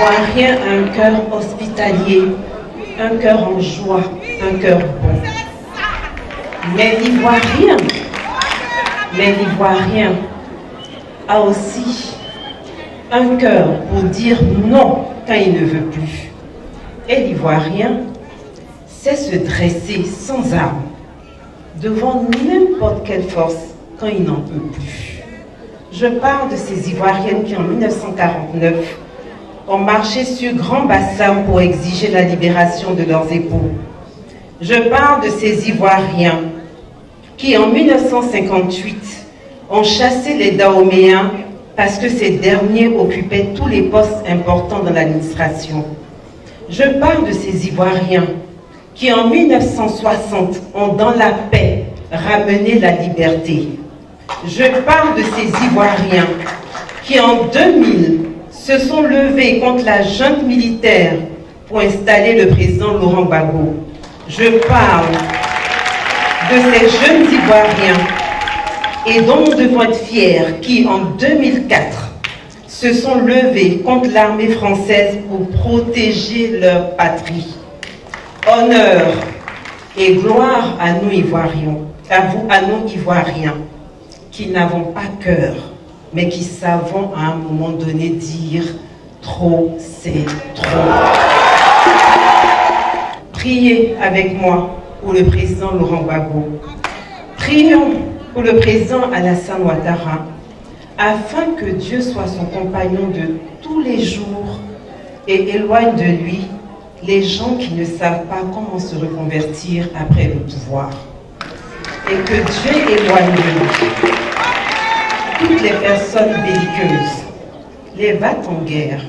L'ivoirien a un cœur hospitalier, un cœur en joie, un cœur bon. Mais l'Ivoirien a aussi un cœur pour dire non quand il ne veut plus. Et l'Ivoirien sait se dresser sans armes devant n'importe quelle force quand il n'en peut plus. Je parle de ces Ivoiriennes qui en 1949 ont marché sur Grand Bassam pour exiger la libération de leurs époux. Je parle de ces Ivoiriens qui en 1958 ont chassé les Dahoméens parce que ces derniers occupaient tous les postes importants dans l'administration. Je parle de ces Ivoiriens qui en 1960 ont dans la paix ramené la liberté. Je parle de ces Ivoiriens qui en 2000 se sont levés contre la junte militaire pour installer le président Laurent Gbagbo. Je parle de ces jeunes Ivoiriens et dont nous devons être fiers qui en 2004 se sont levés contre l'armée française pour protéger leur patrie. Honneur et gloire à nous Ivoiriens, à nous Ivoiriens, qui n'avons pas cœur, mais qui savons à un moment donné dire trop, c'est trop. Priez avec moi pour le président Laurent Gbagbo. Prions pour le président Alassane Ouattara, afin que Dieu soit son compagnon de tous les jours et éloigne de lui les gens qui ne savent pas comment se reconvertir après le pouvoir. Et que Dieu éloigne de lui toutes les personnes belliqueuses, les va-t-en-guerre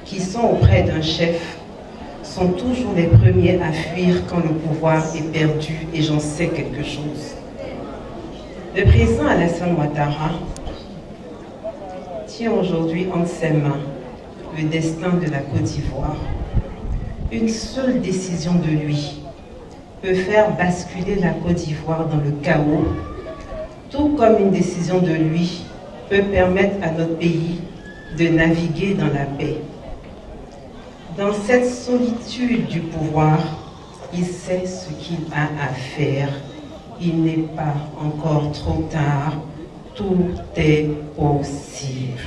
qui sont auprès d'un chef sont toujours les premiers à fuir quand le pouvoir est perdu, et j'en sais quelque chose. Le président Alassane Ouattara tient aujourd'hui entre ses mains le destin de la Côte d'Ivoire. Une seule décision de lui peut faire basculer la Côte d'Ivoire dans le chaos, tout comme une décision de lui peut permettre à notre pays de naviguer dans la paix. Dans cette solitude du pouvoir, il sait ce qu'il a à faire. Il n'est pas encore trop tard. Tout est possible.